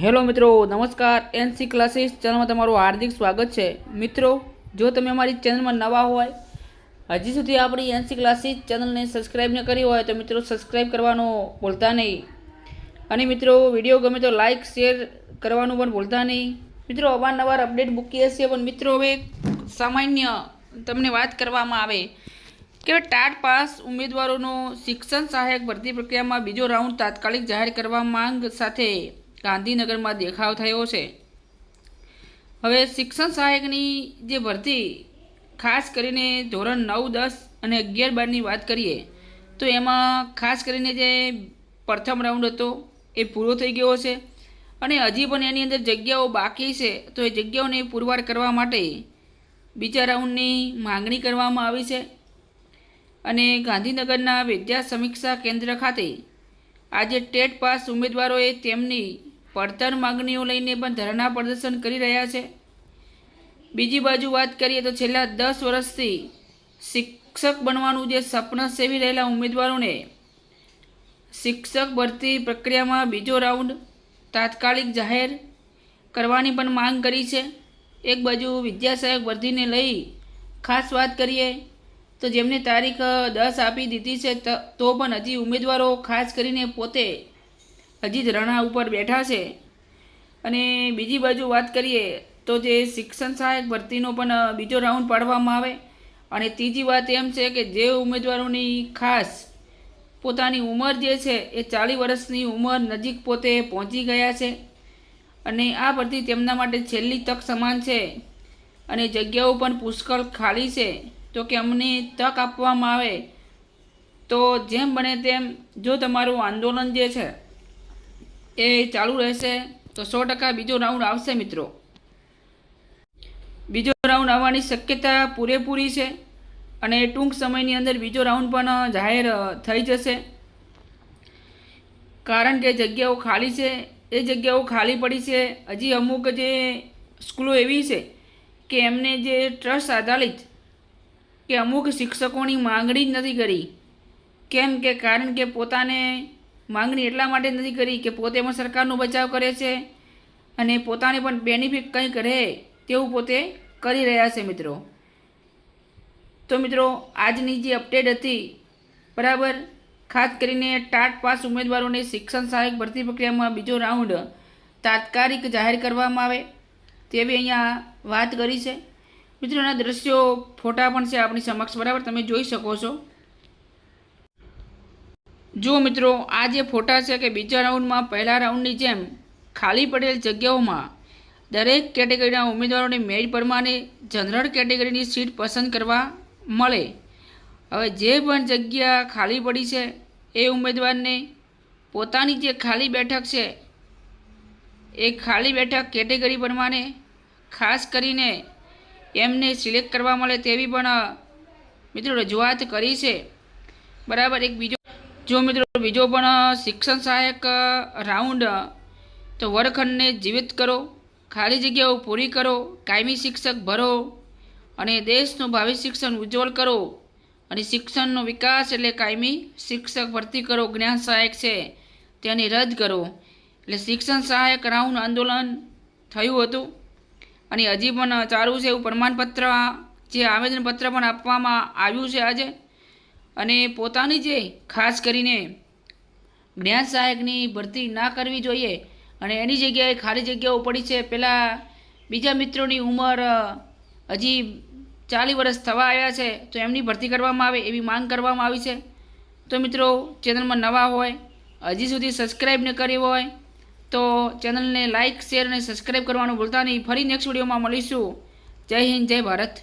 Hello મિત્રો, નમસ્કાર। NC classes ચેનલમાં તમારું હાર્દિક સ્વાગત છે। મિત્રો, જો તમે અમારી ચેનલમાં નવા હોય, હજી સુધી આપણી એનસી ક્લાસીસ ચેનલને સબસ્ક્રાઈબ ન કરી હોય તો મિત્રો સબસ્ક્રાઈબ કરવાનું ભૂલતા નહીં। અને મિત્રો, વિડીયો ગમે તો લાઇક શેર કરવાનું પણ ભૂલતા નહીં। મિત્રો, અવારનવાર અપડેટ મૂકીએ છીએ, પણ મિત્રો હવે સામાન્ય તમને વાત કરવામાં આવે કે ટાટ પાસ ઉમેદવારોનો શિક્ષણ સહાયક ભરતી પ્રક્રિયામાં બીજો રાઉન્ડ તાત્કાલિક જાહેર કરવા માંગ સાથે ગાંધીનગરમાં દેખાવ થયો છે। હવે શિક્ષણ સહાયકની જે ભરતી ખાસ કરીને ધોરણ 9, 10 અને 11, 12ની વાત કરીએ તો એમાં ખાસ કરીને જે પ્રથમ રાઉન્ડ હતો એ પૂરો થઈ ગયો છે અને હજી પણ એની અંદર જગ્યાઓ બાકી છે। તો એ જગ્યાઓને પુરવાર કરવા માટે બીજા રાઉન્ડની માંગણી કરવામાં આવી છે અને ગાંધીનગરના વિદ્યા સમીક્ષા કેન્દ્ર ખાતે આજે ટેટ પાસ ઉમેદવારોએ તેમની પડતર માગણીઓ લઈને પણ ધરણા પ્રદર્શન કરી રહ્યા છે। બીજી બાજુ વાત કરીએ તો છેલ્લા 10 વર્ષથી શિક્ષક બનવાનું જે સપના સેવી રહેલા ઉમેદવારોને શિક્ષક ભરતી પ્રક્રિયામાં બીજો રાઉન્ડ તાત્કાલિક જાહેર કરવાની પણ માંગ કરી છે। એક બાજુ વિદ્યા સહાયક ભરતીને લઈ ખાસ વાત કરીએ તો જેમને તારીખ 10 આપી દીધી છે તો પણ હજી ઉમેદવારો ખાસ કરીને પોતે હજી ધરણા ઉપર બેઠા છે। અને બીજી બાજુ વાત કરીએ તો જે શિક્ષણ સહાયક ભરતીનો પણ બીજો રાઉન્ડ પાડવામાં આવે। અને ત્રીજી વાત એમ છે કે જે ઉમેદવારોની ખાસ પોતાની ઉંમર જે છે એ 40 વર્ષની ઉંમર નજીક પોતે પહોંચી ગયા છે અને આ ભરતી તેમના માટે છેલ્લી તક સમાન છે અને જગ્યાઓ પણ પુષ્કળ ખાલી છે। તો કે અમને તક આપવામાં આવે તો જેમ બને તેમ જો તમારું આંદોલન જે છે એ ચાલુ રહેશે તો 100% બીજો રાઉન્ડ આવશે। મિત્રો, બીજો રાઉન્ડ આવવાની શક્યતા પૂરેપૂરી છે અને ટૂંક સમયની અંદર બીજો રાઉન્ડ પણ જાહેર થઈ જશે, કારણ કે જગ્યાઓ ખાલી છે। એ જગ્યાઓ ખાલી પડી છે। હજી અમુક જે સ્કૂલો એવી છે કે એમને જે ટ્રસ્ટ આધારિત કે અમુક શિક્ષકોની માંગણી જ નથી કરી। કેમ કે કારણ કે પોતાને માંગણી એટલા માટે નથી કરી કે પોતે પણ સરકારનો બચાવ કરે છે અને પોતાને પણ બેનિફિટ કંઈક રહે તેવું પોતે કરી રહ્યા છે। મિત્રો, તો મિત્રો આજની જે અપડેટ હતી બરાબર, ખાસ કરીને ટાટ પાસ ઉમેદવારોને શિક્ષણ સહાયક ભરતી પ્રક્રિયામાં બીજો રાઉન્ડ તાત્કાલિક જાહેર કરવામાં આવે તેવી અહીંયા વાત કરી છે। મિત્રોના દ્રશ્યો ફોટા પણ છે આપણી સમક્ષ, બરાબર, તમે જોઈ શકો છો। જો મિત્રો, આ જે ફોટા છે કે બીજા રાઉન્ડમાં પહેલા રાઉન્ડની જેમ ખાલી પડેલ જગ્યાઓમાં દરેક કેટેગરીના ઉમેદવારોને મેરિટ પ્રમાણે જનરલ કેટેગરીની સીટ પસંદ કરવા મળે। હવે જે પણ જગ્યા ખાલી પડી છે એ ઉમેદવારને પોતાની જે ખાલી બેઠક છે એ ખાલી બેઠક કેટેગરી પ્રમાણે ખાસ કરીને એમને સિલેક્ટ કરવા મળે તેવી પણ મિત્રો રજૂઆત કરી છે, બરાબર। એક બીજો જો મિત્રો બીજો પણ શિક્ષણ સહાયક રાઉન્ડ તો વર્ગખંડને જીવિત કરો, ખાલી જગ્યાઓ પૂરી કરો, કાયમી શિક્ષક ભરો અને દેશનું ભાવિ શિક્ષણ ઉજ્જવળ કરો અને શિક્ષણનો વિકાસ એટલે કાયમી શિક્ષક ભરતી કરો। જ્ઞાન સહાયક છે તેને રદ કરો। એટલે શિક્ષણ સહાયક રાઉન્ડ આંદોલન થયું હતું અને હજી પણ ચાલુ છે એવું પ્રમાણપત્ર જે આવેદનપત્ર પણ આપવામાં આવ્યું છે આજે। અને પોતાની જે ખાસ કરીને જ્ઞાન સહાયકની ભરતી ના કરવી જોઈએ અને એની જગ્યાએ ખાલી જગ્યાઓ પડી છે, પહેલાં બીજા મિત્રોની ઉંમર હજી 40 વર્ષ થવા આવ્યા છે તો એમની ભરતી કરવામાં આવે એવી માંગ કરવામાં આવી છે। તો મિત્રો, ચેનલમાં નવા હોય, હજી સુધી સબસ્ક્રાઈબ ન કરી હોય તો ચેનલને લાઇક શેર અને સબસ્ક્રાઈબ કરવાનું ભૂલતા નહીં। ફરી નેક્સ્ટ વિડીયોમાં મળીશું। જય હિન્દ, જય ભારત।